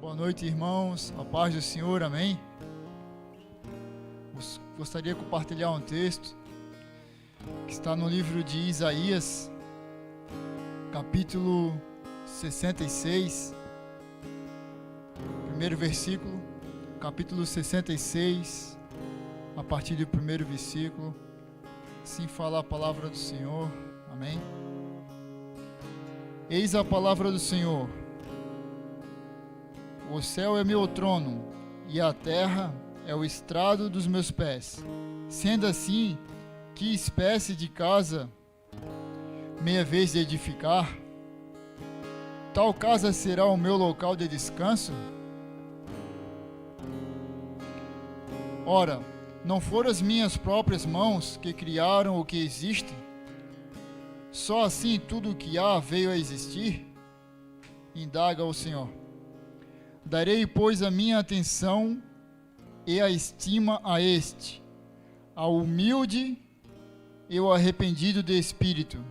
Boa noite, irmãos. A paz do Senhor, amém? Gostaria de compartilhar um texto que está no livro de Isaías, capítulo 66, primeiro versículo, capítulo 66, a partir do primeiro versículo. Assim fala a palavra do Senhor, amém? Eis a palavra do Senhor. O céu é meu trono, e a terra é o estrado dos meus pés. Sendo assim, que espécie de casa me é vez de edificar? Tal casa será o meu local de descanso? Ora, não foram as minhas próprias mãos que criaram o que existe? Só assim tudo o que há veio a existir? Indaga o Senhor. Darei, pois, a minha atenção e a estima a este, ao humilde e ao arrependido de espírito,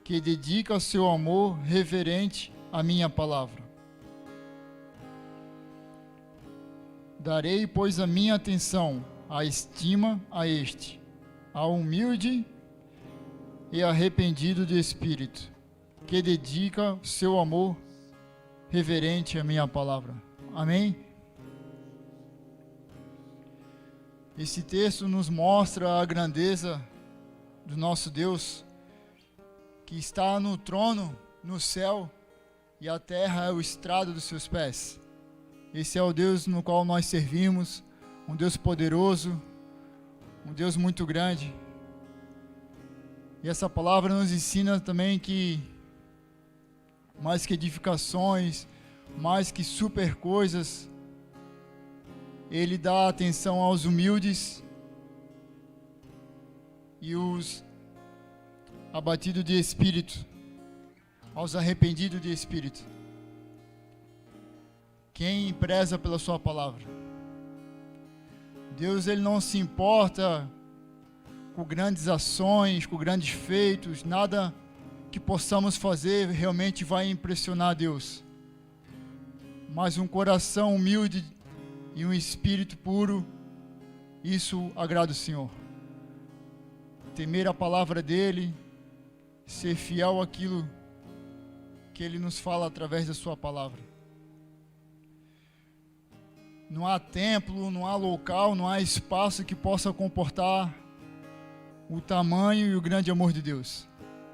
que dedica o seu amor reverente à minha palavra. Darei, pois, a minha atenção, a estima a este, ao humilde e arrependido de espírito, que dedica o seu amor reverente à minha palavra. Amém? Esse texto nos mostra a grandeza do nosso Deus, que está no trono, no céu, e a terra é o estrado dos seus pés. Esse é o Deus no qual nós servimos, um Deus poderoso, um Deus muito grande. E essa palavra nos ensina também que mais que edificações, mais que super coisas, Ele dá atenção aos humildes e os abatidos de espírito, aos arrependidos de espírito. Quem preza pela sua palavra? Deus, Ele não se importa com grandes ações, com grandes feitos, nada que possamos fazer realmente vai impressionar Deus. Mas um coração humilde e um espírito puro, isso agrada o Senhor. Temer a palavra dEle, ser fiel àquilo que Ele nos fala através da sua palavra. Não há templo, não há local, não há espaço que possa comportar o tamanho e o grande amor de Deus.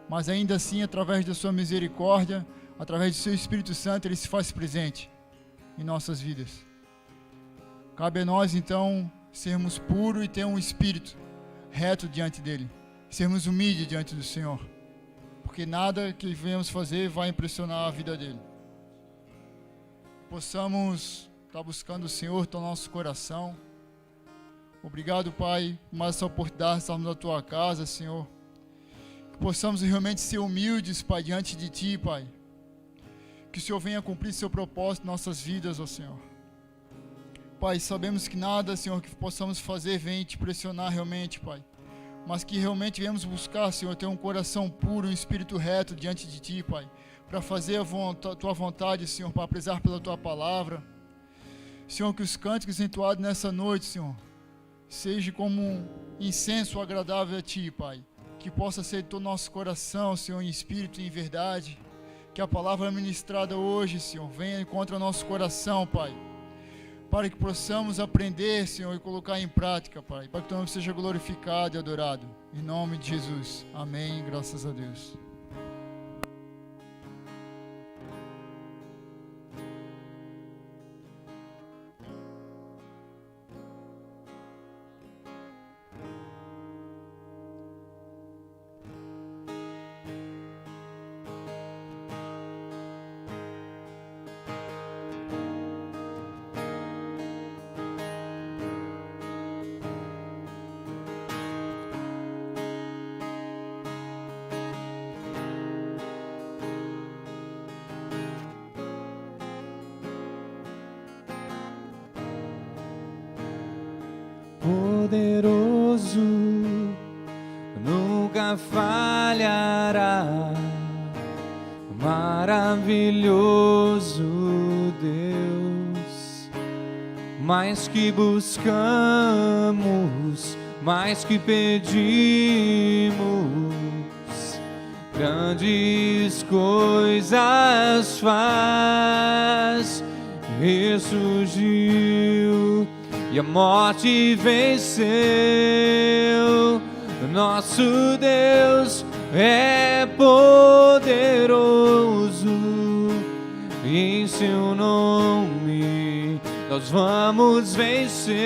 Mas ainda assim, através da sua misericórdia, através do seu Espírito Santo, Ele se faz presente em nossas vidas. Cabe a nós, então, sermos puros e ter um espírito reto diante dEle. Sermos humildes diante do Senhor. Porque nada que venhamos fazer vai impressionar a vida dEle. Possamos estar buscando o Senhor no nosso coração. Obrigado, Pai, por mais essa oportunidade de estarmos na Tua casa, Senhor. Que possamos realmente ser humildes, Pai, diante de Ti, Pai. Que o Senhor venha cumprir seu propósito em nossas vidas, ó Senhor. Pai, sabemos que nada, Senhor, que possamos fazer vem te pressionar realmente, Pai. Mas que realmente viemos buscar, Senhor, ter um coração puro, um espírito reto diante de Ti, Pai. Para fazer a Tua vontade, Senhor, para prezar pela Tua palavra. Senhor, que os cânticos entoados nessa noite, Senhor, seja como um incenso agradável a Ti, Pai. Que possa ser todo o nosso coração, Senhor, em espírito e em verdade. Que a palavra ministrada hoje, Senhor, venha e encontre o nosso coração, Pai. Para que possamos aprender, Senhor, e colocar em prática, Pai. Para que Teu nome seja glorificado e adorado. Em nome de Jesus. Amém. Graças a Deus. Poderoso, nunca falhará, maravilhoso Deus. mais que buscamos, mais que pedimos, grandes coisas faz. Ressurgiu e a morte venceu. Nosso Deus é poderoso e em seu nome nós vamos vencer.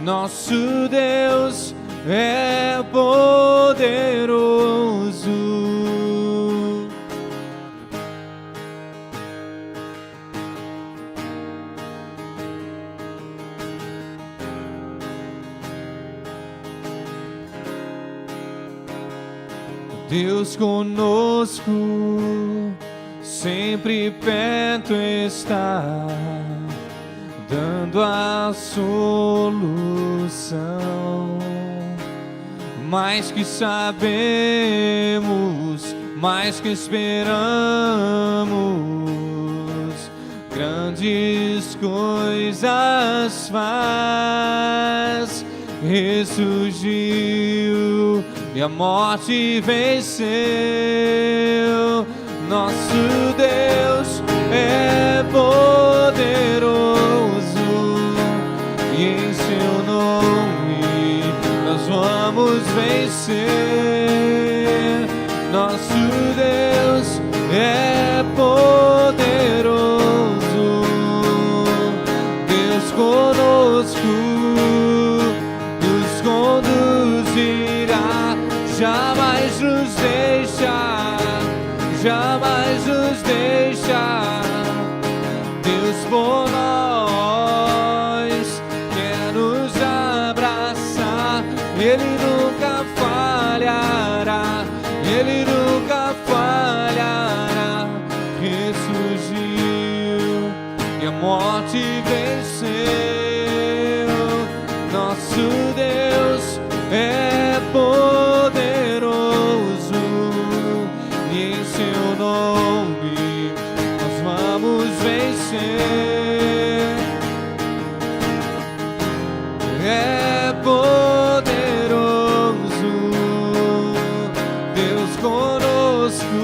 Nosso Deus é poderoso. Deus conosco, sempre perto está, dando a solução. Mais que sabemos, mais que esperamos, grandes coisas faz. Ressurgiu e a morte venceu. Nosso Deus é poderoso e em seu nome nós vamos vencer. Nosso Deus é poderoso. Deus conosco nos conduzirá, jamais nos deixa, jamais nos deixa. Deus por nós quer nos abraçar. Ele nunca falhará, Ele nunca falhará. Ressurgiu e a morte venceu. Nosso Deus é poderoso e em seu nome nós vamos vencer. É poderoso, Deus conosco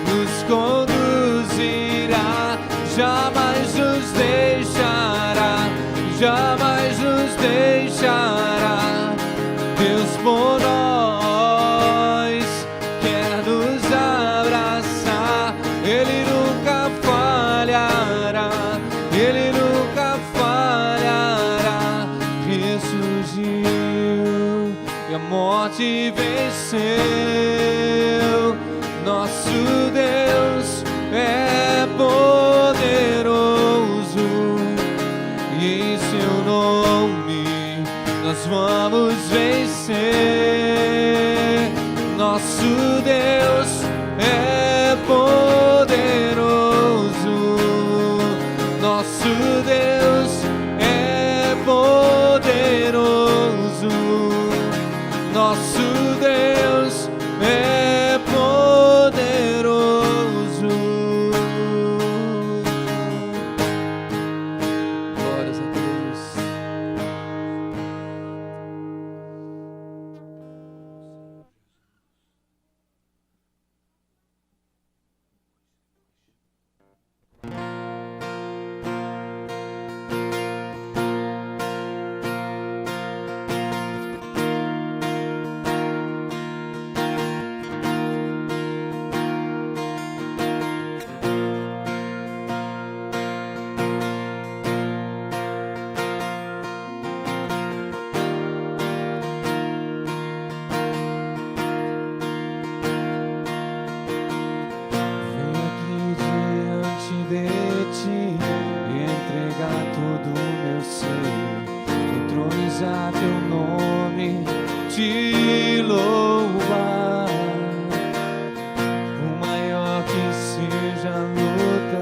nos conduzirá, jamais nos deixará, jamais nos deixará. Deus por nós quer nos abraçar. Ele nunca falhará, Ele nunca falhará. Ressurgiu e a morte venceu. Nosso Deus é poderoso e em seu nome nós vamos vencer. Nosso Deus é poderoso. Nosso Deus é poderoso. Nosso Deus é poderoso. Glórias a Deus. Entronizar teu nome, te louvar. Por maior que seja a luta,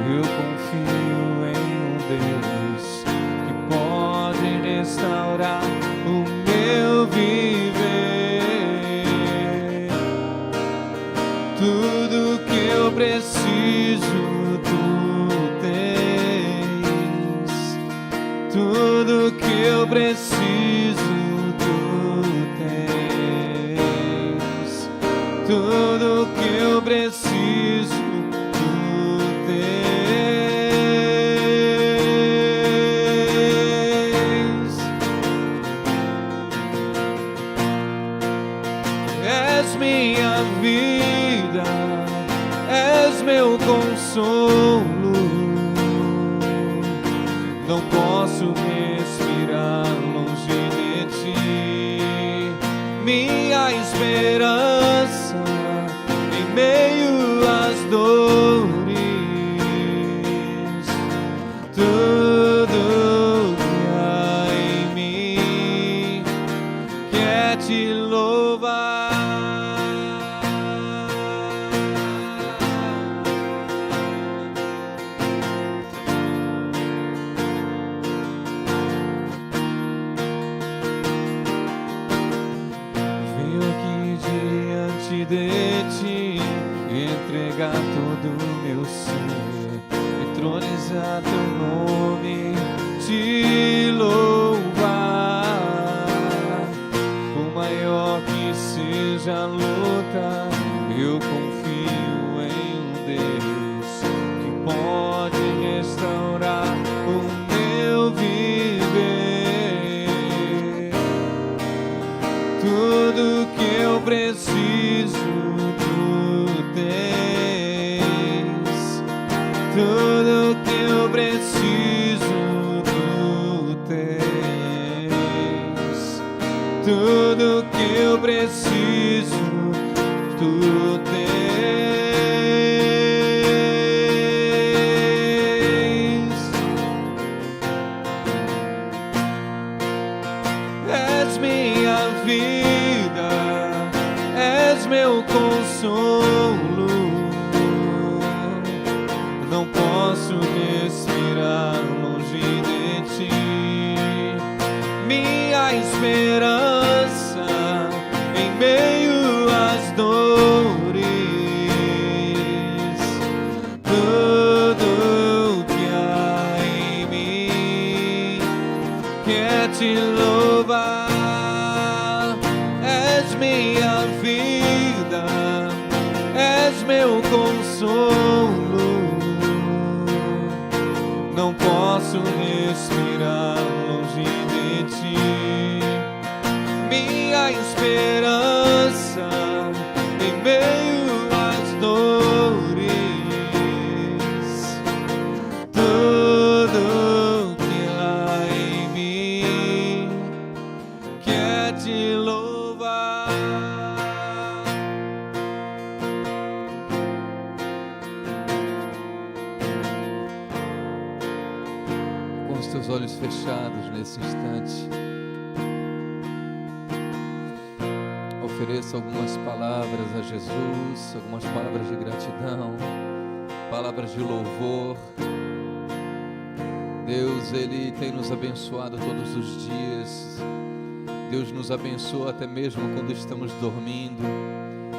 eu confio em um Deus que pode restaurar o meu viver. Tudo que eu preciso, tu tens. preciso tu tens. Tudo que eu preciso tu tens. És minha vida, és meu consolo. Não posso respirar longe de ti, minha esperança em meio às dores. Tudo que há em mim quer te louvar. De ti, entregar todo o meu ser, entronizar teu nome, te louvar. Por maior que seja a luta, eu confio em um Deus que pode restaurar o meu viver. Tudo que eu preciso tudo que eu preciso tu tens. Tudo que eu preciso tu tens. És minha vida, és meu consolo. Não posso respirar longe de ti, minha esperança em meio às dores. Tudo que há em mim quer te louvar. És minha vida, és meu consolo. Não posso respirar longe de ti, minha esperança em meio às dores. Tudo que há em mim quer te louvar. Com os teus olhos fechados nesse instante, ofereça algumas palavras a Jesus, algumas palavras de gratidão, palavras de louvor. Deus, Ele tem nos abençoado todos os dias. Deus nos abençoa até mesmo quando estamos dormindo.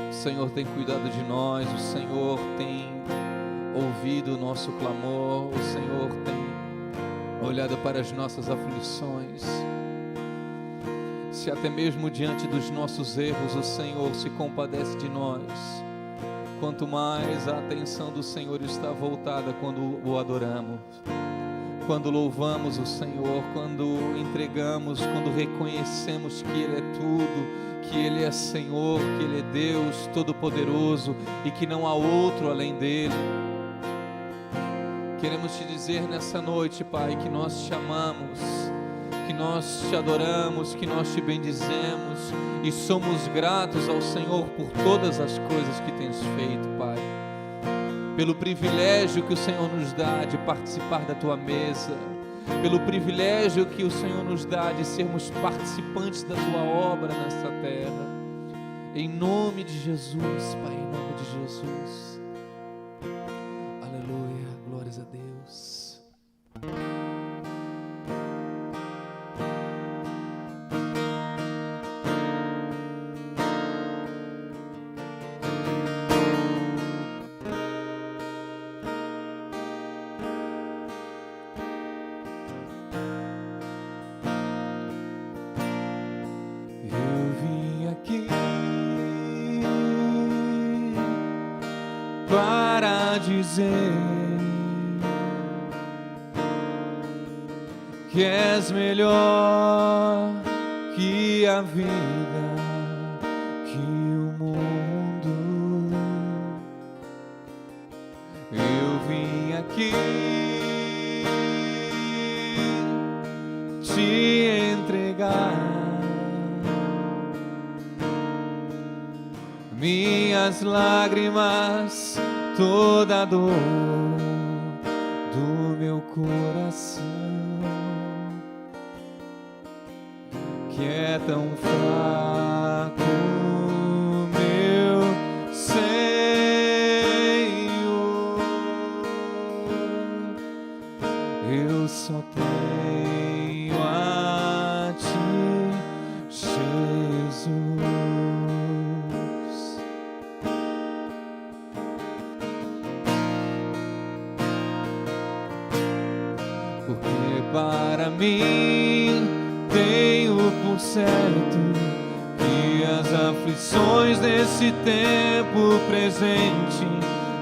O Senhor tem cuidado de nós, o Senhor tem ouvido o nosso clamor, o Senhor tem olhado para as nossas aflições. Se até mesmo diante dos nossos erros o Senhor se compadece de nós, quanto mais a atenção do Senhor está voltada quando o adoramos, quando louvamos o Senhor, quando entregamos, quando reconhecemos que Ele é tudo, que Ele é Senhor, que Ele é Deus Todo-Poderoso e que não há outro além dEle. Queremos te dizer nessa noite, Pai, que nós te amamos, que nós te adoramos, que nós te bendizemos e somos gratos ao Senhor por todas as coisas que tens feito, Pai. Pelo privilégio que o Senhor nos dá de participar da Tua mesa, pelo privilégio que o Senhor nos dá de sermos participantes da Tua obra nesta terra. Em nome de Jesus, Pai, em nome de Jesus. Aleluia, glórias a Deus. para dizer que és melhor que a vida, que o mundo. Eu vim aqui te entregar minhas lágrimas, toda a dor do meu coração, que é tão fraco, meu Senhor. Eu só tenho a ti, Jesus. Porque para mim tenho por certo que as aflições desse tempo presente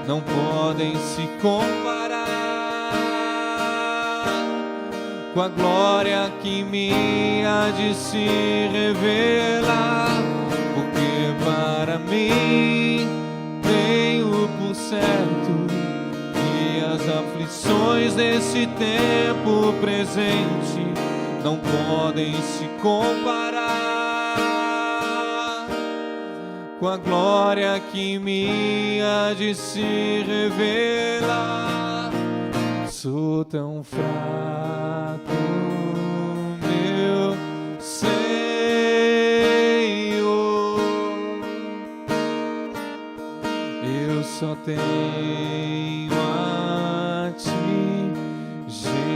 não podem se comparar com a glória que me há de se revelar. Porque para mim tenho por certo que as aflições desse tempo presente não podem se comparar com a glória que me há de se revelar. Sou tão fraco, meu Senhor. Eu só tenho a ti, Jesus.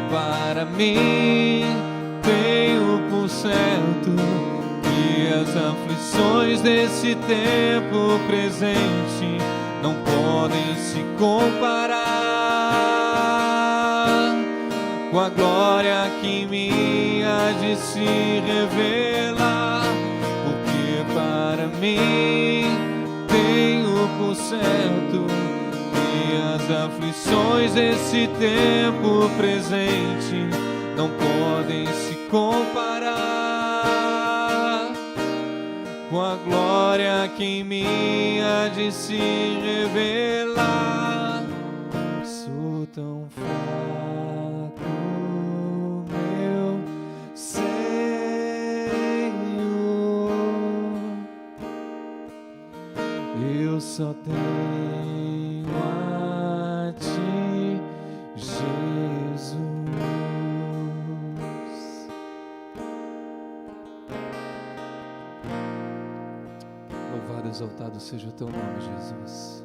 Para mim tenho por certo que as aflições desse tempo presente não podem se comparar com a glória que me há de se revelar. Porque para mim tenho por certo as aflições desse tempo presente não podem se comparar com a glória que em mim há de se revelar. Sou tão fraco, meu Senhor. Eu só tenho a ti, Jesus. Louvado, exaltado seja o teu nome, Jesus.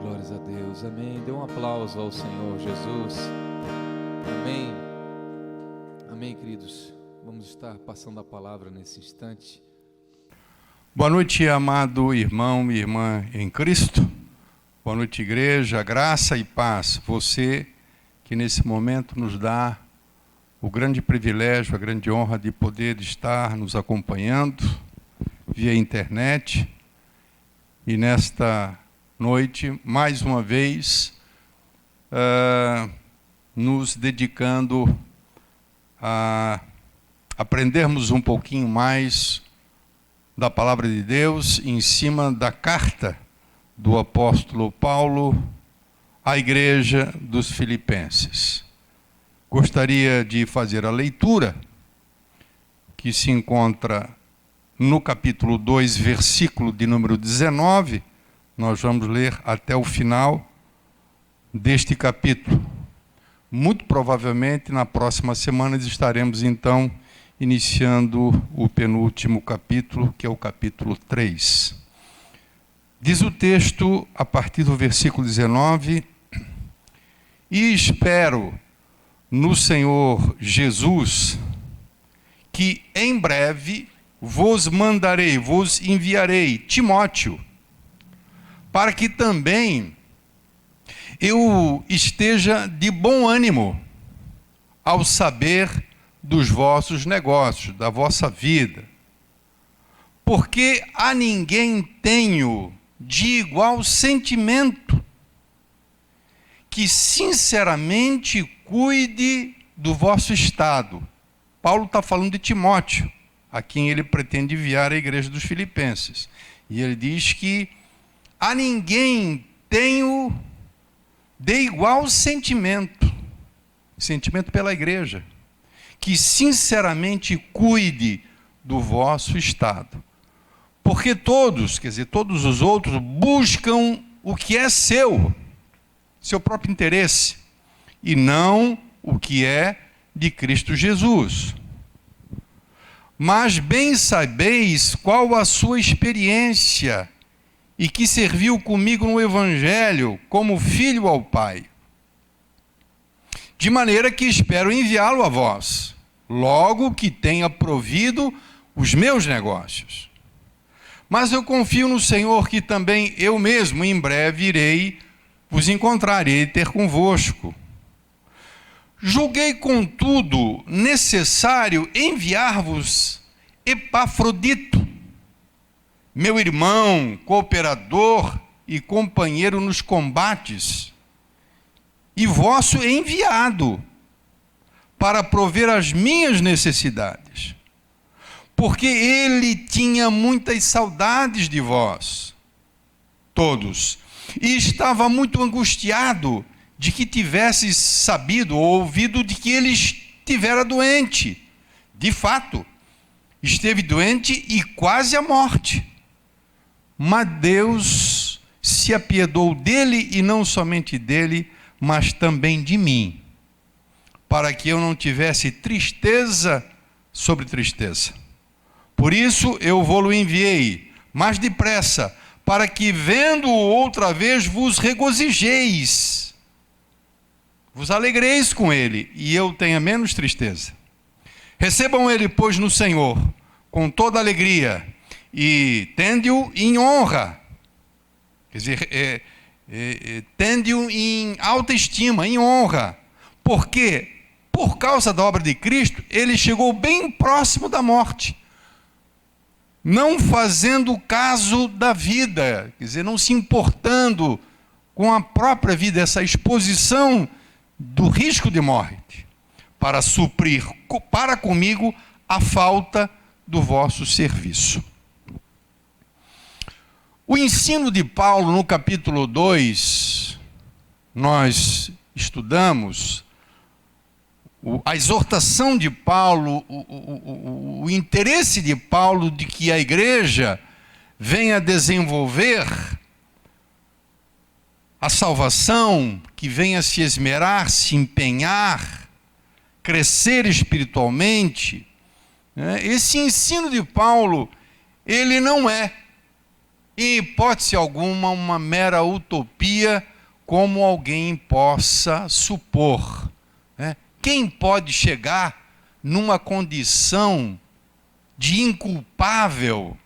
Glórias a Deus, amém. Dê um aplauso ao Senhor Jesus. Amém. Amém, queridos. Vamos estar passando a palavra nesse instante. Boa noite, amado irmão e irmã em Cristo. Boa noite, igreja, graça e paz. Você que nesse momento nos dá o grande privilégio, a grande honra de poder estar nos acompanhando via internet. E nesta noite, mais uma vez, nos dedicando a aprendermos um pouquinho mais da palavra de Deus em cima da carta do apóstolo Paulo à igreja dos Filipenses. Gostaria de fazer a leitura que se encontra no capítulo 2, versículo de número 19. Nós vamos ler até o final deste capítulo. Muito provavelmente na próxima semana estaremos então iniciando o penúltimo capítulo, que é o capítulo 3. Diz o texto, a partir do versículo 19: E espero no Senhor Jesus que em breve vos enviarei Timóteo, para que também eu esteja de bom ânimo ao saber dos vossos negócios, da vossa vida, porque a ninguém tenho de igual sentimento que sinceramente cuide do vosso estado. Paulo está falando de Timóteo, a quem ele pretende enviar à igreja dos Filipenses. E ele diz que a ninguém tenho de igual sentimento pela igreja, que sinceramente cuide do vosso estado. Porque todos, quer dizer, todos os outros buscam o que é seu próprio interesse, e não o que é de Cristo Jesus. Mas bem sabeis qual a sua experiência, e que serviu comigo no Evangelho como filho ao Pai. De maneira que espero enviá-lo a vós, logo que tenha provido os meus negócios. Mas eu confio no Senhor que também eu mesmo em breve irei vos encontrar, irei ter convosco. Julguei, contudo, necessário enviar-vos Epafrodito, meu irmão, cooperador e companheiro nos combates, e vosso enviado, para prover as minhas necessidades, porque ele tinha muitas saudades de vós, todos, e estava muito angustiado de que tivesses sabido ou ouvido de que ele estivera doente. De fato, esteve doente e quase à morte. Mas Deus se apiedou dele, e não somente dele, mas também de mim, para que eu não tivesse tristeza sobre tristeza. Por isso eu vou-lo enviei, mais depressa, para que, vendo-o outra vez, vos regozijeis, vos alegreis com ele, e eu tenha menos tristeza. Recebam ele, pois, no Senhor, com toda alegria, e tende-o em honra, quer dizer, tende-o em alta estima, em honra, porque, por causa da obra de Cristo, ele chegou bem próximo da morte, não fazendo caso da vida, quer dizer, não se importando com a própria vida, essa exposição do risco de morte, para suprir para comigo a falta do vosso serviço. O ensino de Paulo no capítulo 2, nós estudamos a exortação de Paulo, o interesse de Paulo de que a igreja venha desenvolver a salvação, que venha se esmerar, se empenhar, crescer espiritualmente. Esse ensino de Paulo, ele não é, em hipótese alguma, uma mera utopia, como alguém possa supor. Quem pode chegar numa condição de inculpável,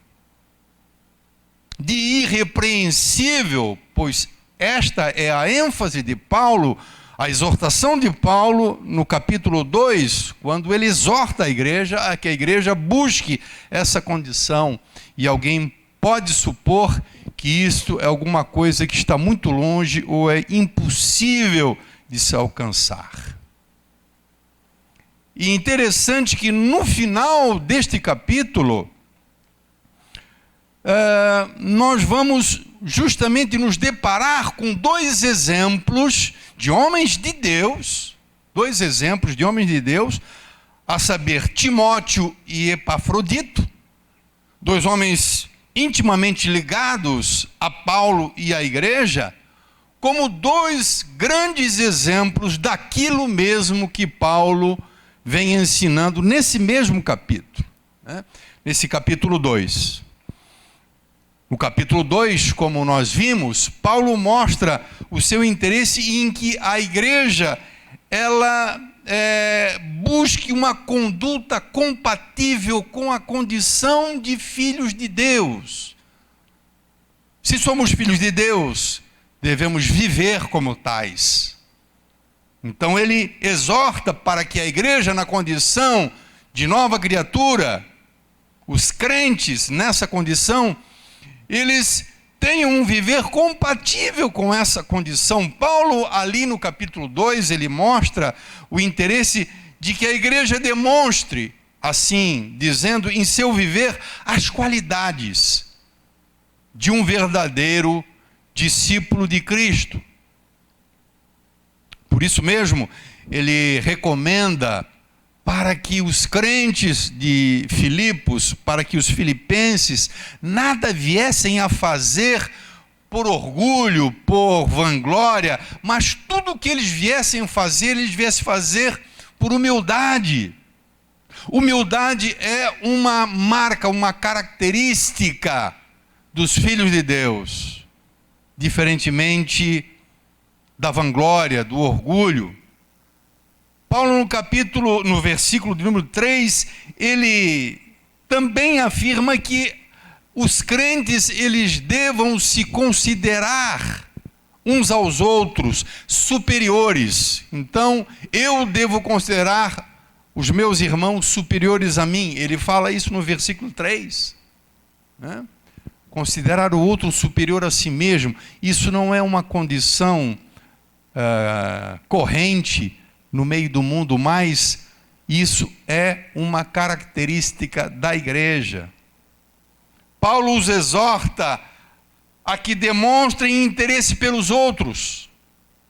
de irrepreensível, pois esta é a ênfase de Paulo, a exortação de Paulo no capítulo 2, quando ele exorta a igreja a que a igreja busque essa condição, e alguém pode supor que isto é alguma coisa que está muito longe ou é impossível de se alcançar. E interessante que no final deste capítulo, nós vamos justamente nos deparar com dois exemplos de homens de Deus, a saber, Timóteo e Epafrodito, dois homens intimamente ligados a Paulo e à igreja, como dois grandes exemplos daquilo mesmo que Paulo vem ensinando nesse mesmo capítulo, nesse capítulo 2. No capítulo 2, como nós vimos, Paulo mostra o seu interesse em que a igreja ela busque uma conduta compatível com a condição de filhos de Deus. Se somos filhos de Deus, devemos viver como tais. Então ele exorta para que a igreja, na condição de nova criatura, os crentes nessa condição, eles tenham um viver compatível com essa condição. Paulo, ali no capítulo 2, ele mostra o interesse de que a igreja demonstre, assim, dizendo em seu viver, as qualidades de um verdadeiro discípulo de Cristo. Por isso mesmo, ele recomenda para que os crentes de Filipos, para que os filipenses, nada viessem a fazer por orgulho, por vanglória, mas tudo o que eles viessem fazer, eles viessem fazer por humildade. Humildade é uma marca, uma característica dos filhos de Deus, diferentemente da vanglória, do orgulho. Paulo, no versículo de número 3, ele também afirma que os crentes, eles devam se considerar uns aos outros superiores. Então, eu devo considerar os meus irmãos superiores a mim. Ele fala isso no versículo 3, né? Considerar o outro superior a si mesmo. Isso não é uma condição corrente no meio do mundo, mas isso é uma característica da igreja. Paulo os exorta a que demonstrem interesse pelos outros.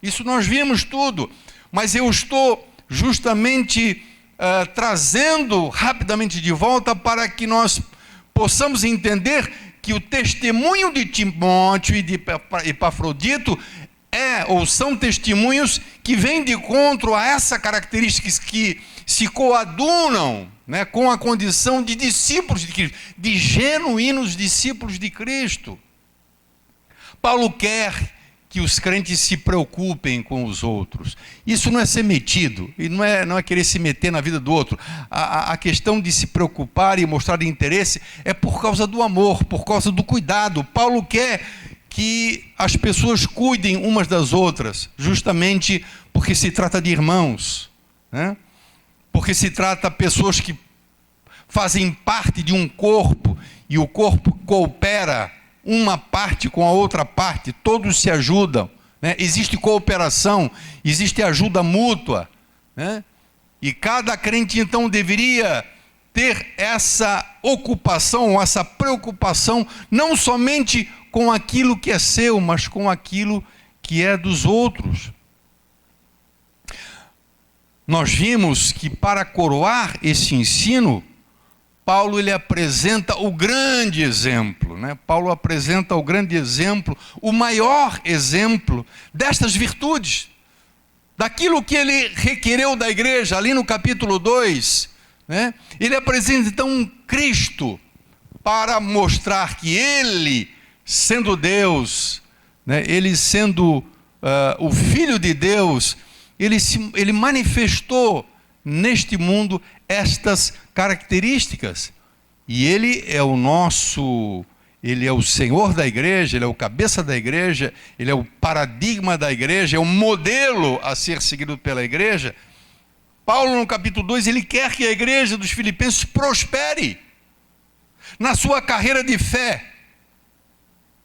Isso nós vimos tudo, mas eu estou justamente trazendo rapidamente de volta para que nós possamos entender que o testemunho de Timóteo e de Epafrodito são testemunhos que vêm de encontro a essa característica, que se coadunam, né, com a condição de discípulos de Cristo, de genuínos discípulos de Cristo. Paulo quer que os crentes se preocupem com os outros. Isso não é ser metido, e não é querer se meter na vida do outro. A questão de se preocupar e mostrar interesse é por causa do amor, por causa do cuidado. Paulo quer que as pessoas cuidem umas das outras, justamente porque se trata de irmãos, né? Porque se trata de pessoas que fazem parte de um corpo, e o corpo coopera uma parte com a outra parte, todos se ajudam, né? Existe cooperação, existe ajuda mútua, né? E cada crente então deveria ter essa ocupação, essa preocupação, não somente com aquilo que é seu, mas com aquilo que é dos outros. Nós vimos que para coroar esse ensino, Paulo ele apresenta o grande exemplo, né? Paulo apresenta o grande exemplo, o maior exemplo destas virtudes, daquilo que ele requereu da igreja, ali no capítulo 2, né? Ele apresenta então Cristo para mostrar que ele, sendo Deus, né? Ele sendo o Filho de Deus, ele manifestou neste mundo estas características. E ele é ele é o Senhor da igreja, ele é o cabeça da igreja, ele é o paradigma da igreja, é o modelo a ser seguido pela igreja. Paulo, no capítulo 2, ele quer que a igreja dos Filipenses prospere na sua carreira de fé,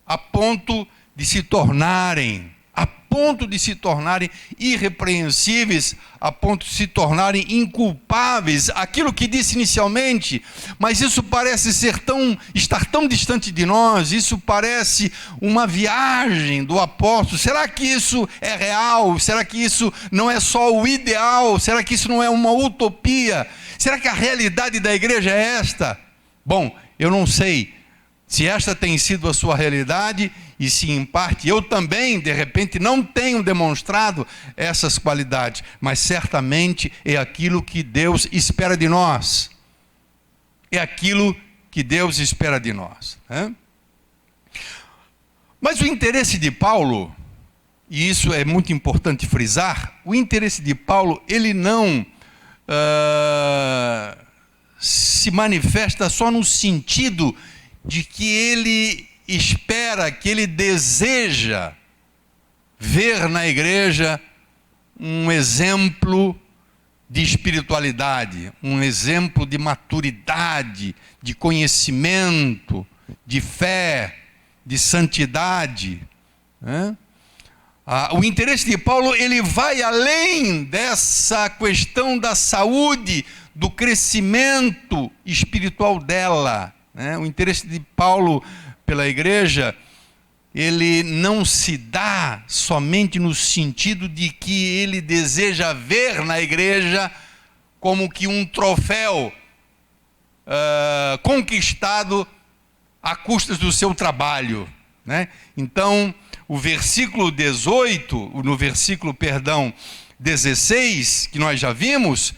a ponto de se tornarem irrepreensíveis, a ponto de se tornarem inculpáveis, aquilo que disse inicialmente. Mas isso parece estar tão distante de nós, isso parece uma viagem do apóstolo. Será que isso é real? Será que isso não é só o ideal? Será que isso não é uma utopia? Será que a realidade da igreja é esta? Bom, eu não sei se esta tem sido a sua realidade, e se em parte eu também, de repente, não tenho demonstrado essas qualidades, mas certamente é aquilo que Deus espera de nós. É aquilo que Deus espera de nós, né? Mas o interesse de Paulo, e isso é muito importante frisar, o interesse de Paulo, ele não se manifesta só no sentido de que ele espera, que ele deseja ver na igreja um exemplo de espiritualidade, um exemplo de maturidade, de conhecimento, de fé, de santidade, né? O interesse de Paulo, ele vai além dessa questão da saúde, do crescimento espiritual dela, né? O interesse de Paulo pela igreja, ele não se dá somente no sentido de que ele deseja ver na igreja como que um troféu conquistado à custas do seu trabalho, né? Então, o versículo 18, no versículo, 16, que nós já vimos,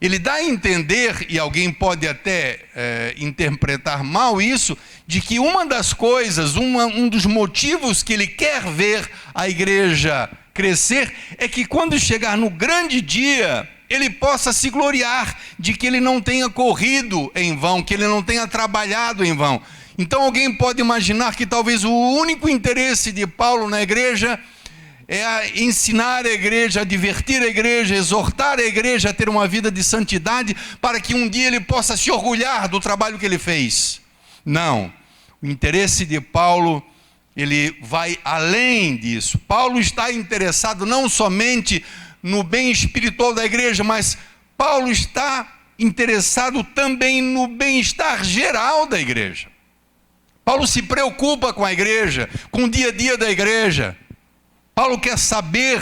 ele dá a entender, e alguém pode até interpretar mal isso, de que uma das coisas, um dos motivos que ele quer ver a igreja crescer, é que quando chegar no grande dia, ele possa se gloriar de que ele não tenha corrido em vão, que ele não tenha trabalhado em vão. Então alguém pode imaginar que talvez o único interesse de Paulo na igreja é ensinar a igreja, advertir a igreja, exortar a igreja a ter uma vida de santidade, para que um dia ele possa se orgulhar do trabalho que ele fez. Não, o interesse de Paulo, ele vai além disso. Paulo está interessado não somente no bem espiritual da igreja, mas Paulo está interessado também no bem-estar geral da igreja. Paulo se preocupa com a igreja, com o dia a dia da igreja. Paulo quer saber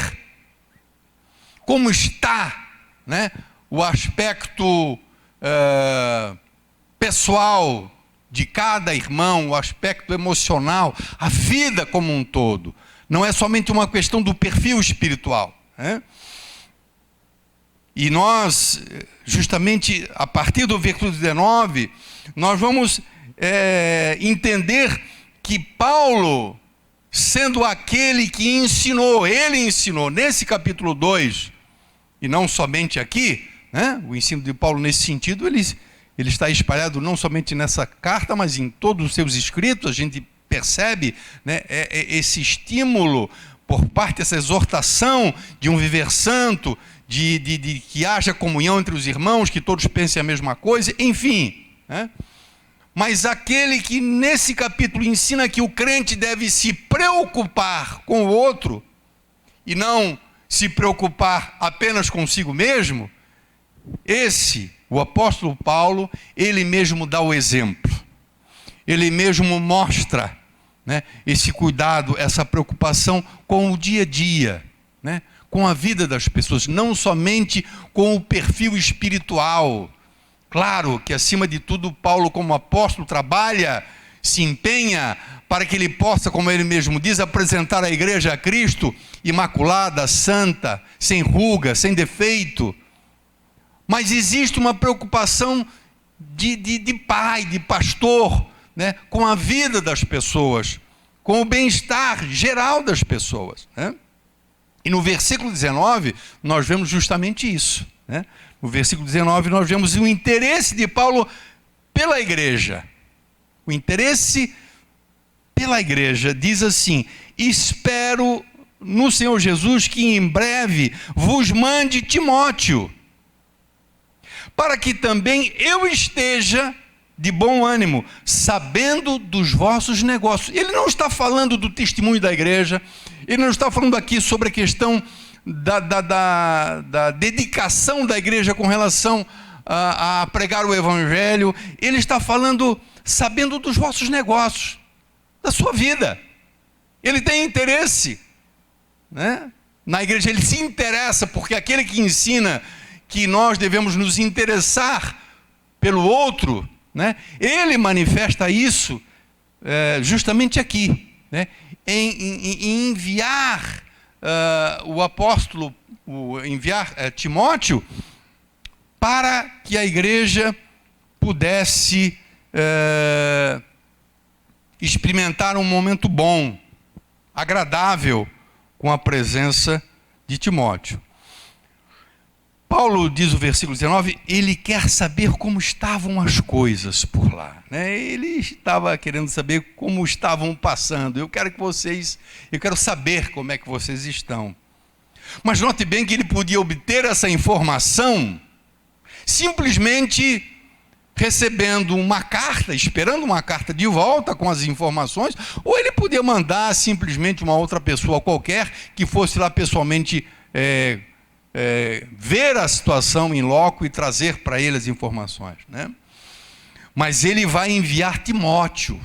como está, né, o aspecto pessoal de cada irmão, o aspecto emocional, a vida como um todo. Não é somente uma questão do perfil espiritual, né? E nós, justamente a partir do versículo 19, nós vamos entender que Paulo, sendo aquele que ensinou, ele ensinou nesse capítulo 2, e não somente aqui, né? O ensino de Paulo nesse sentido, ele está espalhado não somente nessa carta, mas em todos os seus escritos. A gente percebe, né, esse estímulo por parte, essa exortação de um viver santo, de que haja comunhão entre os irmãos, que todos pensem a mesma coisa, enfim, né? Mas aquele que nesse capítulo ensina que o crente deve se preocupar com o outro e não se preocupar apenas consigo mesmo, esse, o apóstolo Paulo, ele mesmo dá o exemplo. Ele mesmo mostra, né, esse cuidado, essa preocupação com o dia a dia, né, com a vida das pessoas, não somente com o perfil espiritual. Claro que, acima de tudo, Paulo, como apóstolo, trabalha, se empenha para que ele possa, como ele mesmo diz, apresentar a igreja a Cristo imaculada, santa, sem ruga, sem defeito. Mas existe uma preocupação de pai, de pastor, né, com a vida das pessoas, com o bem-estar geral das pessoas, né? E no versículo 19, nós vemos justamente isso, né? No versículo 19, nós vemos o interesse de Paulo pela igreja. O interesse pela igreja diz assim: espero no Senhor Jesus que em breve vos mande Timóteo, para que também eu esteja de bom ânimo, sabendo dos vossos negócios. Ele não está falando do testemunho da igreja, ele não está falando aqui sobre a questão da dedicação da igreja com relação a pregar o evangelho. Ele está falando, sabendo dos vossos negócios, da sua vida. Ele tem interesse, né, na igreja, ele se interessa, porque aquele que ensina que nós devemos nos interessar pelo outro, né, ele manifesta isso justamente aqui, né, em enviar o apóstolo, enviar Timóteo, para que a igreja pudesse experimentar um momento bom, agradável, com a presença de Timóteo. Paulo Paulo, diz o versículo 19, ele quer saber como estavam as coisas por lá, né? Ele estava querendo saber como estavam passando. Eu quero saber como é que vocês estão. Mas note bem que ele podia obter essa informação simplesmente recebendo uma carta, esperando uma carta de volta com as informações, ou ele podia mandar simplesmente uma outra pessoa qualquer que fosse lá pessoalmente ver a situação em loco e trazer para ele as informações, né? Mas ele vai enviar Timóteo,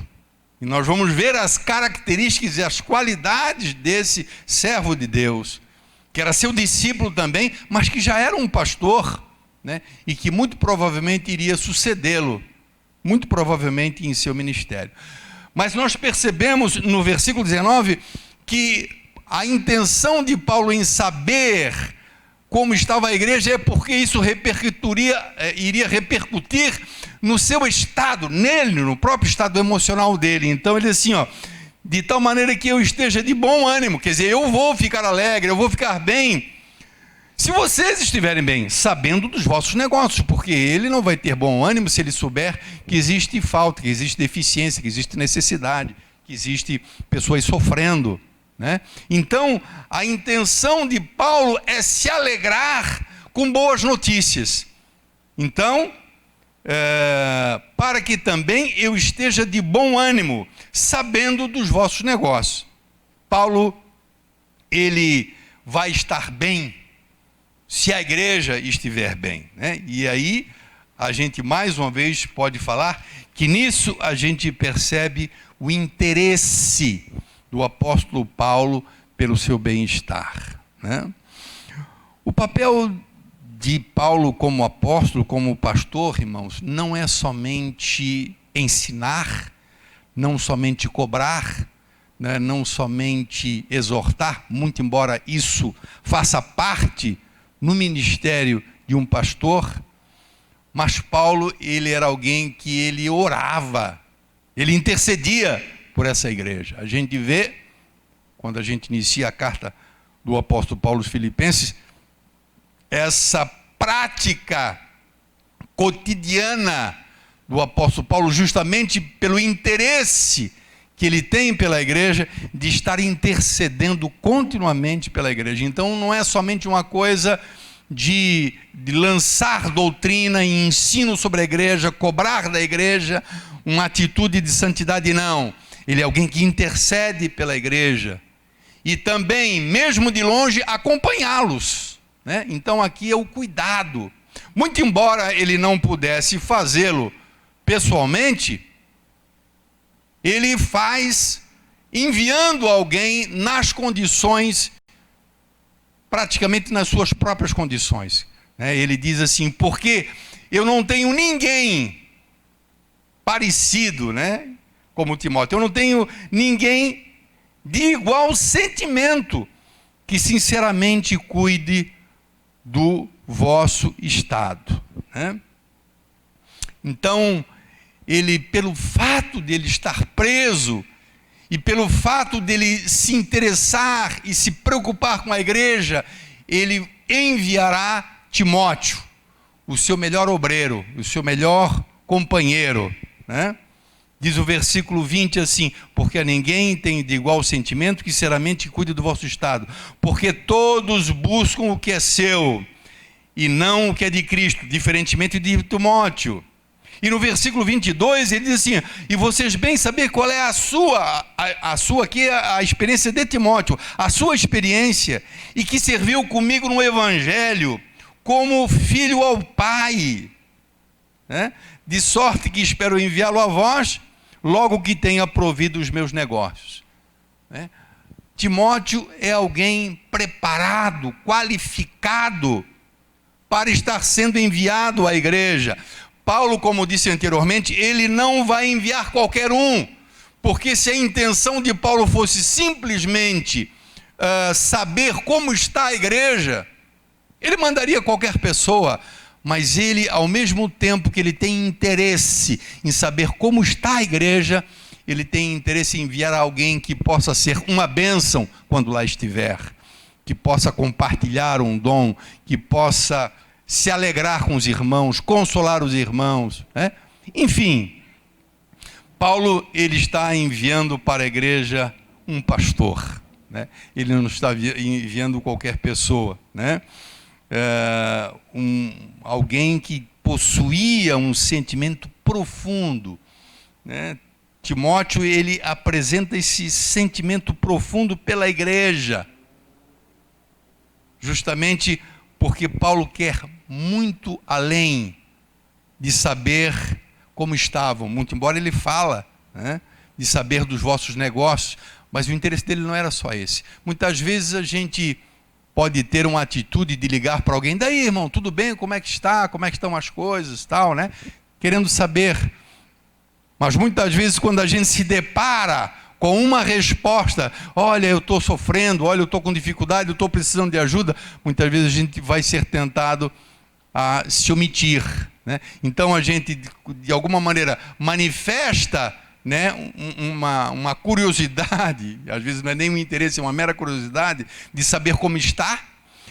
e nós vamos ver as características e as qualidades desse servo de Deus, que era seu discípulo também, mas que já era um pastor, né? E que muito provavelmente iria sucedê-lo, muito provavelmente em seu ministério. Mas nós percebemos no versículo 19 que a intenção de Paulo em saber como estava a igreja é porque isso iria repercutir no seu estado, nele, no próprio estado emocional dele. Então ele diz assim, de tal maneira que eu esteja de bom ânimo, quer dizer, eu vou ficar alegre, eu vou ficar bem, se vocês estiverem bem, sabendo dos vossos negócios, porque ele não vai ter bom ânimo se ele souber que existe falta, que existe deficiência, que existe necessidade, que existe pessoas sofrendo, né? Então, a intenção de Paulo é se alegrar com boas notícias. Então, para que também eu esteja de bom ânimo, sabendo dos vossos negócios. Paulo, ele vai estar bem se a igreja estiver bem, né? E aí, a gente mais uma vez pode falar que nisso a gente percebe o interesse do apóstolo Paulo pelo seu bem-estar, né? O papel de Paulo como apóstolo, como pastor, irmãos, não é somente ensinar, não somente cobrar, né? Não somente exortar, muito embora isso faça parte no ministério de um pastor, mas Paulo, ele era alguém que ele orava, ele intercedia por essa igreja. A gente vê, quando a gente inicia a carta do apóstolo Paulo aos Filipenses, essa prática cotidiana do apóstolo Paulo, justamente pelo interesse que ele tem pela igreja, de estar intercedendo continuamente pela igreja. Então não é somente uma coisa de lançar doutrina e ensino sobre a igreja, cobrar da igreja uma atitude de santidade, não. Ele é alguém que intercede pela igreja e também, mesmo de longe, acompanhá-los, né? Então aqui é o cuidado. Muito embora ele não pudesse fazê-lo pessoalmente, ele faz enviando alguém nas condições, praticamente nas suas próprias condições, né? Ele diz assim, porque eu não tenho ninguém parecido, né, como Timóteo, eu não tenho ninguém de igual sentimento que sinceramente cuide do vosso estado, né? Então, ele, pelo fato de ele estar preso e pelo fato de ele se interessar e se preocupar com a igreja, ele enviará Timóteo, o seu melhor obreiro, o seu melhor companheiro, né? Diz o versículo 20 assim, porque a ninguém tem de igual sentimento que sinceramente cuide do vosso estado, porque todos buscam o que é seu e não o que é de Cristo, diferentemente de Timóteo. E no versículo 22 ele diz assim, e vocês bem sabem qual é a sua aqui, a experiência de Timóteo, a sua experiência, e que serviu comigo no evangelho como filho ao Pai, né? De sorte que espero enviá-lo a vós, logo que tenha provido os meus negócios, né? Timóteo é alguém preparado, qualificado para estar sendo enviado à igreja. Paulo, como disse anteriormente, ele não vai enviar qualquer um, porque se a intenção de Paulo fosse simplesmente saber como está a igreja, ele mandaria qualquer pessoa, mas ele, ao mesmo tempo que ele tem interesse em saber como está a igreja, ele tem interesse em enviar alguém que possa ser uma bênção quando lá estiver, que possa compartilhar um dom, que possa se alegrar com os irmãos, consolar os irmãos, né? Enfim, Paulo, ele está enviando para a igreja um pastor, né? Ele não está enviando qualquer pessoa, né? Alguém que possuía um sentimento profundo, né? Timóteo, ele apresenta esse sentimento profundo pela igreja, justamente porque Paulo quer muito além de saber como estavam, muito embora ele fala, né, de saber dos vossos negócios, mas o interesse dele não era só esse. Muitas vezes a gente pode ter uma atitude de ligar para alguém, daí irmão, tudo bem, como é que está, como é que estão as coisas, tal, né? Querendo saber. Mas muitas vezes quando a gente se depara com uma resposta, olha, eu estou sofrendo, olha, eu estou com dificuldade, eu estou precisando de ajuda, muitas vezes a gente vai ser tentado a se omitir, né? Então a gente, de alguma maneira, manifesta, né, uma curiosidade, às vezes não é nem um interesse, é uma mera curiosidade de saber como está,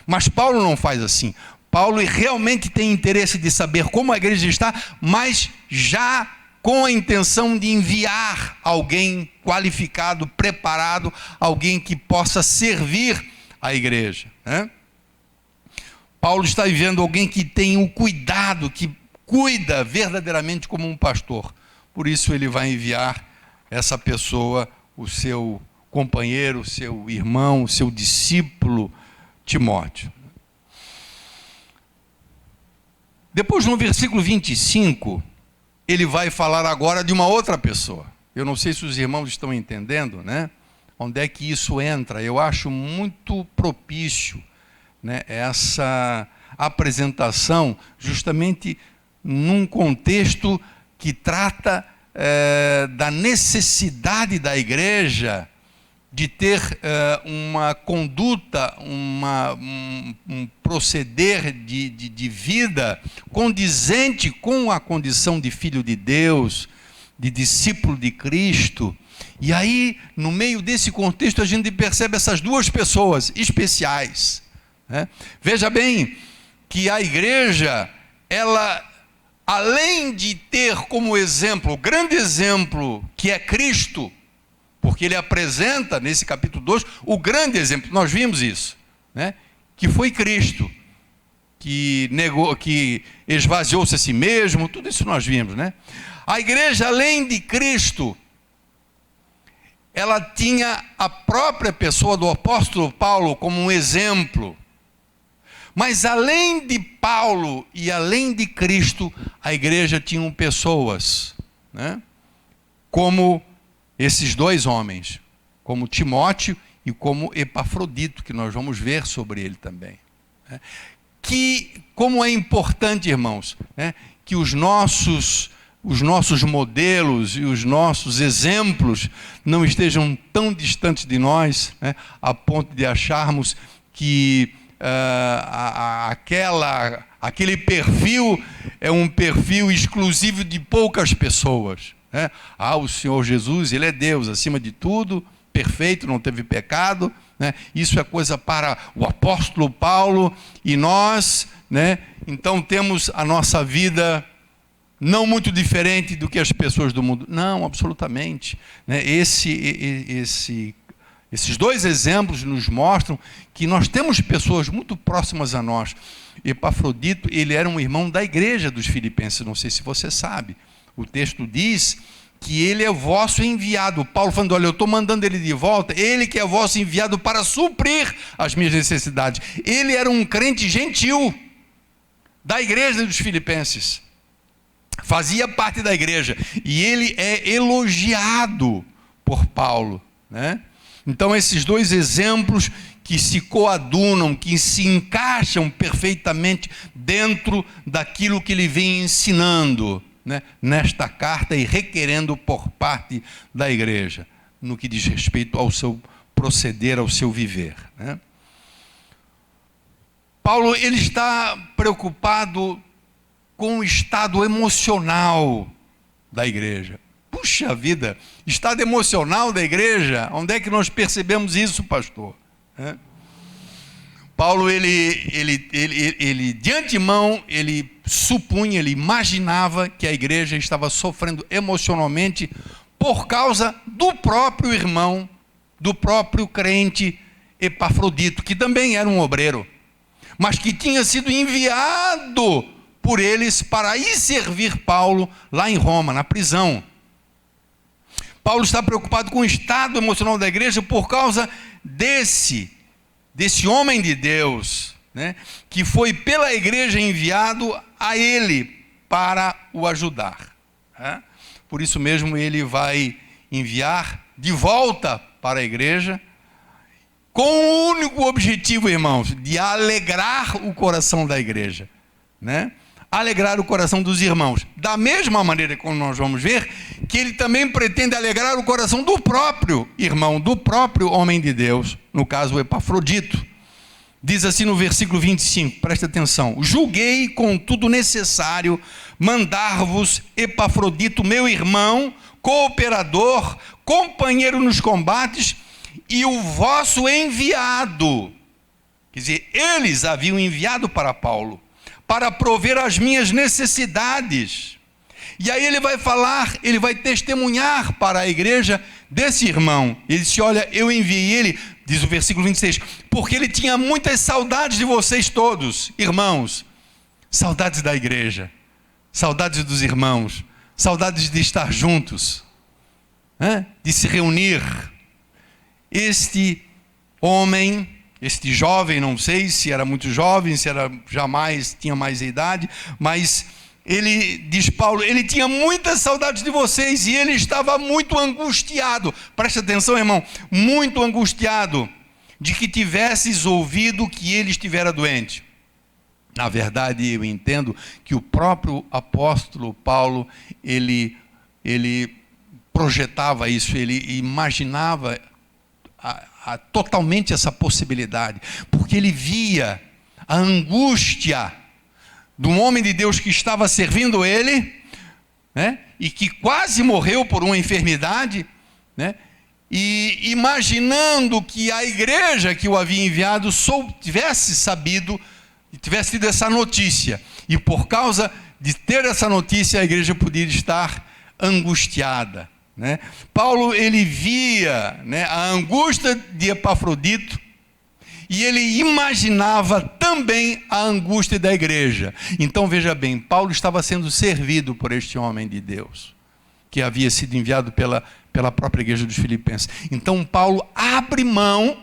mas Paulo não faz assim. Paulo realmente tem interesse de saber como a igreja está, mas já com a intenção de enviar alguém qualificado, preparado, alguém que possa servir a igreja, né? Paulo está vivendo alguém que tem o cuidado, que cuida verdadeiramente como um pastor. Por isso ele vai enviar essa pessoa, o seu companheiro, o seu irmão, o seu discípulo, Timóteo. Depois, no versículo 25, ele vai falar agora de uma outra pessoa. Eu não sei se os irmãos estão entendendo, né? Onde é que isso entra? Eu acho muito propício, né, essa apresentação, justamente num contexto que trata da necessidade da igreja de ter uma conduta, um proceder de vida condizente com a condição de filho de Deus, de discípulo de Cristo. E aí, no meio desse contexto, a gente percebe essas duas pessoas especiais, né? Veja bem que a igreja, ela, além de ter como exemplo, o grande exemplo que é Cristo, porque ele apresenta nesse capítulo 2 o grande exemplo, nós vimos isso, né? Que foi Cristo, que negou, que esvaziou-se a si mesmo, tudo isso nós vimos, né? A igreja, além de Cristo, ela tinha a própria pessoa do apóstolo Paulo como um exemplo. Mas além de Paulo e além de Cristo, a igreja tinha pessoas, né, como esses dois homens, como Timóteo e como Epafrodito, que nós vamos ver sobre ele também, né? Que, como é importante, irmãos, né, que os nossos modelos e os nossos exemplos não estejam tão distantes de nós, né, a ponto de acharmos que aquele perfil é um perfil exclusivo de poucas pessoas, né? O Senhor Jesus, ele é Deus acima de tudo, perfeito, não teve pecado, né? Isso é coisa para o apóstolo Paulo e nós, né? Então temos a nossa vida não muito diferente do que as pessoas do mundo. Não, absolutamente, né? Esses dois exemplos nos mostram que nós temos pessoas muito próximas a nós. Epafrodito, ele era um irmão da igreja dos Filipenses, não sei se você sabe. O texto diz que ele é vosso enviado. Paulo falando, olha, eu estou mandando ele de volta, ele que é vosso enviado para suprir as minhas necessidades. Ele era um crente gentil da igreja dos Filipenses. Fazia parte da igreja. E ele é elogiado por Paulo, né? Então esses dois exemplos que se coadunam, que se encaixam perfeitamente dentro daquilo que ele vem ensinando, né, nesta carta e requerendo por parte da igreja, no que diz respeito ao seu proceder, ao seu viver, né? Paulo, ele está preocupado com o estado emocional da igreja. Puxa vida, estado emocional da igreja, onde é que nós percebemos isso, pastor? Paulo, ele de antemão, ele supunha, ele imaginava que a igreja estava sofrendo emocionalmente por causa do próprio irmão, do próprio crente Epafrodito, que também era um obreiro, mas que tinha sido enviado por eles para ir servir Paulo lá em Roma, na prisão. Paulo está preocupado com o estado emocional da igreja por causa desse homem de Deus, né, que foi pela igreja enviado a ele para o ajudar. Né? Por isso mesmo ele vai enviar de volta para a igreja, com o único objetivo, irmãos, de alegrar o coração da igreja, né? Alegrar o coração dos irmãos, da mesma maneira como nós vamos ver, que ele também pretende alegrar o coração do próprio irmão, do próprio homem de Deus, no caso o Epafrodito. Diz assim no versículo 25, presta atenção: julguei contudo necessário mandar-vos Epafrodito, meu irmão, cooperador, companheiro nos combates, e o vosso enviado. Quer dizer, eles haviam enviado para Paulo, para prover as minhas necessidades. E aí ele vai falar, ele vai testemunhar para a igreja desse irmão. Ele disse: olha, eu enviei ele, diz o versículo 26, porque ele tinha muitas saudades de vocês todos, irmãos. Saudades da igreja, saudades dos irmãos, saudades de estar juntos, né? De se reunir. Este homem, este jovem, não sei se era muito jovem, se era jamais tinha mais idade, mas ele, diz Paulo, ele tinha muitas saudades de vocês e ele estava muito angustiado. Presta atenção, irmão, muito angustiado de que tivesses ouvido que ele estivera doente. Na verdade, eu entendo que o próprio apóstolo Paulo, ele projetava isso, ele imaginava totalmente essa possibilidade, porque ele via a angústia de um homem de Deus que estava servindo ele, né, e que quase morreu por uma enfermidade, né, e imaginando que a igreja que o havia enviado tivesse sabido, tivesse tido essa notícia, e por causa de ter essa notícia a igreja podia estar angustiada. Né? Paulo, ele via, né, a angústia de Epafrodito e ele imaginava também a angústia da igreja. Então veja bem, Paulo estava sendo servido por este homem de Deus, que havia sido enviado pela própria igreja dos Filipenses. Então Paulo abre mão,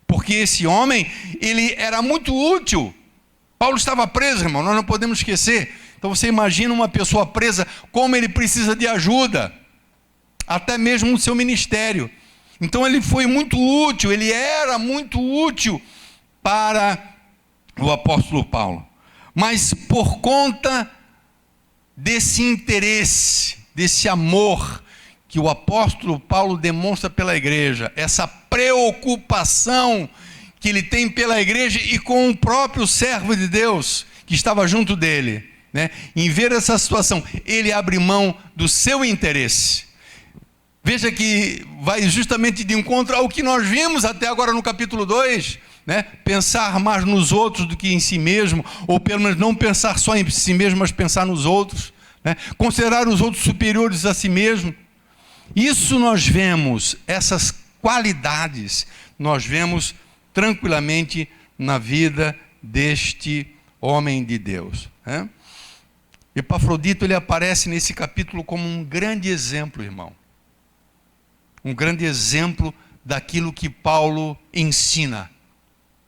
porque esse homem, ele era muito útil. Paulo estava preso, irmão, nós não podemos esquecer. Então você imagina uma pessoa presa, como ele precisa de ajuda, até mesmo no seu ministério. Então ele foi muito útil, ele era muito útil para o apóstolo Paulo. Mas por conta desse interesse, desse amor que o apóstolo Paulo demonstra pela igreja, essa preocupação que ele tem pela igreja e com o próprio servo de Deus que estava junto dele, né? Em ver essa situação, ele abre mão do seu interesse. Veja que vai justamente de encontro ao que nós vimos até agora no capítulo 2, né? Pensar mais nos outros do que em si mesmo, ou pelo menos não pensar só em si mesmo, mas pensar nos outros, né? Considerar os outros superiores a si mesmo. Isso nós vemos, essas qualidades, nós vemos tranquilamente na vida deste homem de Deus, né? Epafrodito, ele aparece nesse capítulo como um grande exemplo, irmão. Um grande exemplo daquilo que Paulo ensina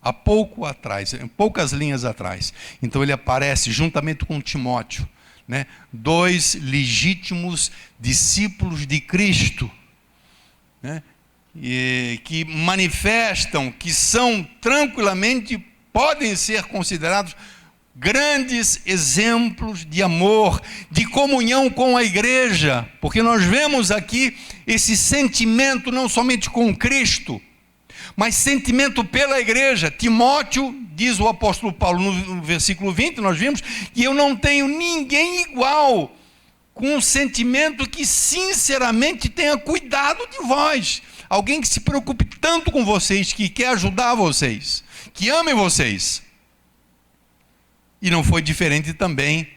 há pouco atrás, em poucas linhas atrás. Então ele aparece juntamente com Timóteo, né? Dois legítimos discípulos de Cristo, né? E que manifestam que são tranquilamente, podem ser considerados grandes exemplos de amor, de comunhão com a igreja, porque nós vemos aqui esse sentimento não somente com Cristo, mas sentimento pela igreja. Timóteo, diz o apóstolo Paulo no versículo 20, nós vimos que eu não tenho ninguém igual, com um sentimento que sinceramente tenha cuidado de vós, alguém que se preocupe tanto com vocês, que quer ajudar vocês. que amem vocês. E não foi diferente também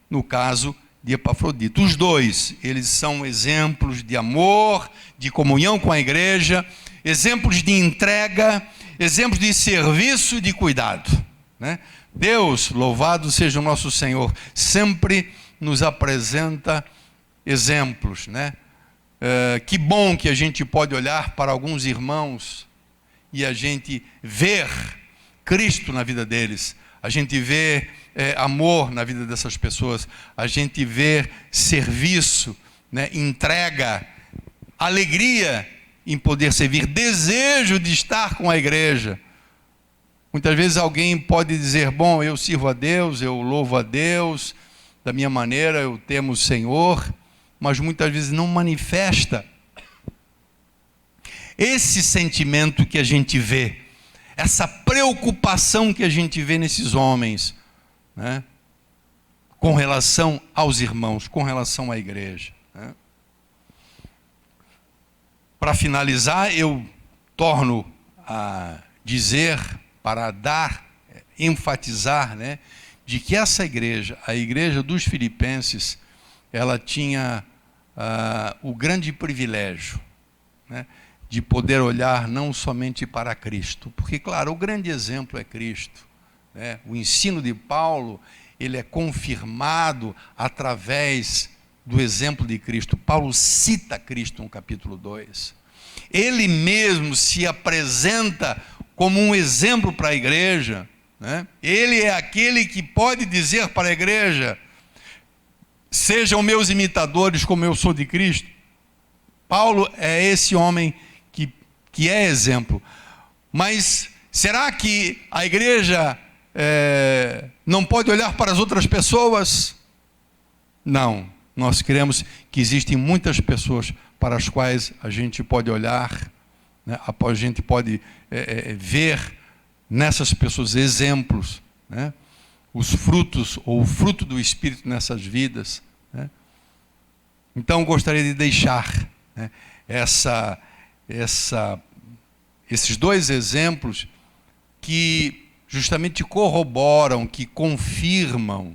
no caso de Epafrodito. Os dois, eles são exemplos de amor, de comunhão com a igreja, exemplos de entrega, exemplos de serviço e de cuidado, né? Deus, louvado seja o nosso Senhor, sempre nos apresenta exemplos, né? Que bom que a gente pode olhar para alguns irmãos e a gente ver Cristo na vida deles, a gente vê amor na vida dessas pessoas, a gente vê serviço, né? Entrega, alegria em poder servir, desejo de estar com a igreja. Muitas vezes alguém pode dizer, bom, eu sirvo a Deus, eu louvo a Deus, da minha maneira, eu temo o Senhor, mas muitas vezes não manifesta esse sentimento que a gente vê, essa preocupação que a gente vê nesses homens, né? Com relação aos irmãos, com relação à igreja, né? Para finalizar, eu torno a dizer, para enfatizar, né, de que essa igreja, a igreja dos Filipenses, ela tinha o grande privilégio, né, de poder olhar não somente para Cristo, porque, claro, o grande exemplo é Cristo, né? O ensino de Paulo, ele é confirmado através do exemplo de Cristo. Paulo cita Cristo no capítulo 2. Ele mesmo se apresenta como um exemplo para a igreja, né? Ele é aquele que pode dizer para a igreja, sejam meus imitadores como eu sou de Cristo. Paulo é esse homem que é exemplo. Mas será que a igreja não pode olhar para as outras pessoas? Não, nós cremos que existem muitas pessoas para as quais a gente pode olhar, né? A gente pode ver nessas pessoas exemplos, né? Os frutos, ou o fruto do Espírito nessas vidas, né? Então, gostaria de deixar, né, esses dois exemplos que justamente corroboram, que confirmam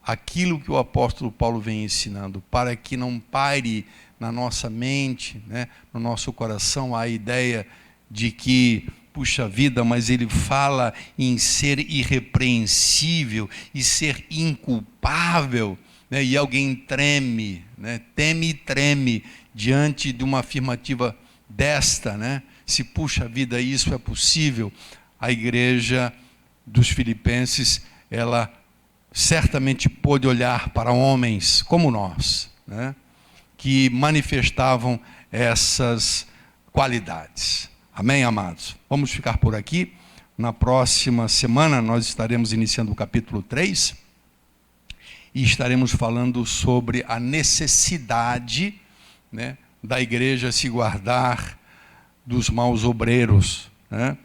aquilo que o apóstolo Paulo vem ensinando, para que não paire na nossa mente, né, no nosso coração, a ideia de que, puxa vida, mas ele fala em ser irrepreensível e ser inculpável, né, e alguém treme, né, teme e treme diante de uma afirmativa desta, né? Se, puxa vida, isso é possível. A igreja dos Filipenses, ela certamente pôde olhar para homens como nós, né, que manifestavam essas qualidades. Amém, amados? Vamos ficar por aqui. Na próxima semana nós estaremos iniciando o capítulo 3 e estaremos falando sobre a necessidade, né, da igreja se guardar dos maus obreiros, né?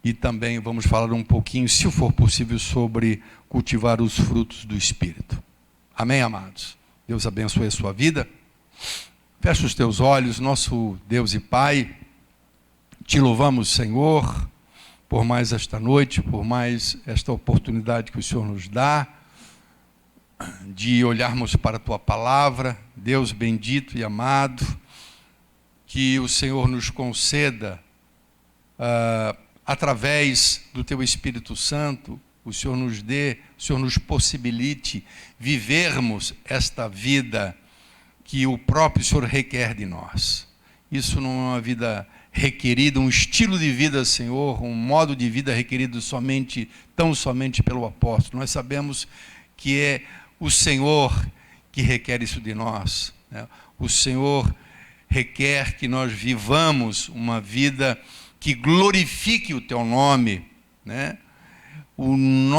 E também vamos falar um pouquinho, se for possível, sobre cultivar os frutos do Espírito. Amém, amados? Deus abençoe a sua vida. Fecha os teus olhos, nosso Deus e Pai. Te louvamos, Senhor, por mais esta noite, por mais esta oportunidade que o Senhor nos dá, de olharmos para a Tua Palavra. Deus bendito e amado, que o Senhor nos conceda, através do Teu Espírito Santo, o Senhor nos dê, o Senhor nos possibilite vivermos esta vida que o próprio Senhor requer de nós. Isso não é uma vida requerida, um estilo de vida, Senhor, um modo de vida requerido tão somente pelo apóstolo. Nós sabemos que é o Senhor que requer isso de nós, né? O Senhor requer que nós vivamos uma vida que glorifique o Teu nome, né?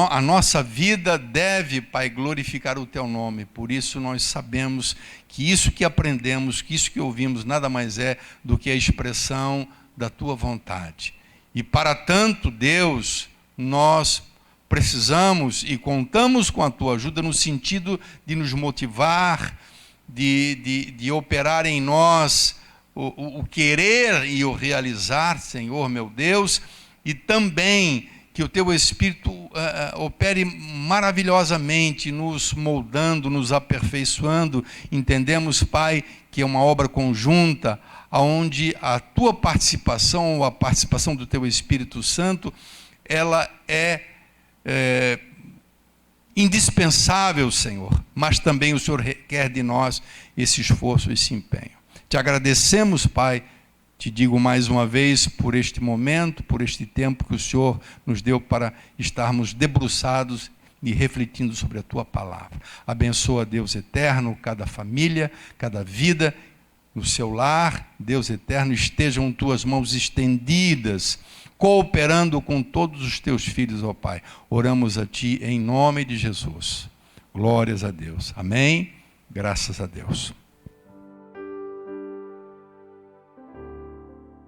A nossa vida deve, Pai, glorificar o Teu nome. Por isso nós sabemos que isso que aprendemos, que isso que ouvimos, nada mais é do que a expressão da Tua vontade. E para tanto, Deus, nós precisamos e contamos com a Tua ajuda no sentido de nos motivar, de operar em nós o querer e o realizar, Senhor meu Deus, e também que o Teu Espírito opere maravilhosamente, nos moldando, nos aperfeiçoando. Entendemos, Pai, que é uma obra conjunta, onde a Tua participação, ou a participação do Teu Espírito Santo, ela é indispensável, Senhor, mas também o Senhor requer de nós esse esforço, esse empenho. Te agradecemos, Pai, te digo mais uma vez por este momento, por este tempo que o Senhor nos deu para estarmos debruçados e refletindo sobre a Tua palavra. Abençoa, Deus eterno, cada família, cada vida, no seu lar. Deus eterno, estejam Tuas mãos estendidas, cooperando com todos os Teus filhos, ó Pai. Oramos a Ti em nome de Jesus. Glórias a Deus. Amém. Graças a Deus.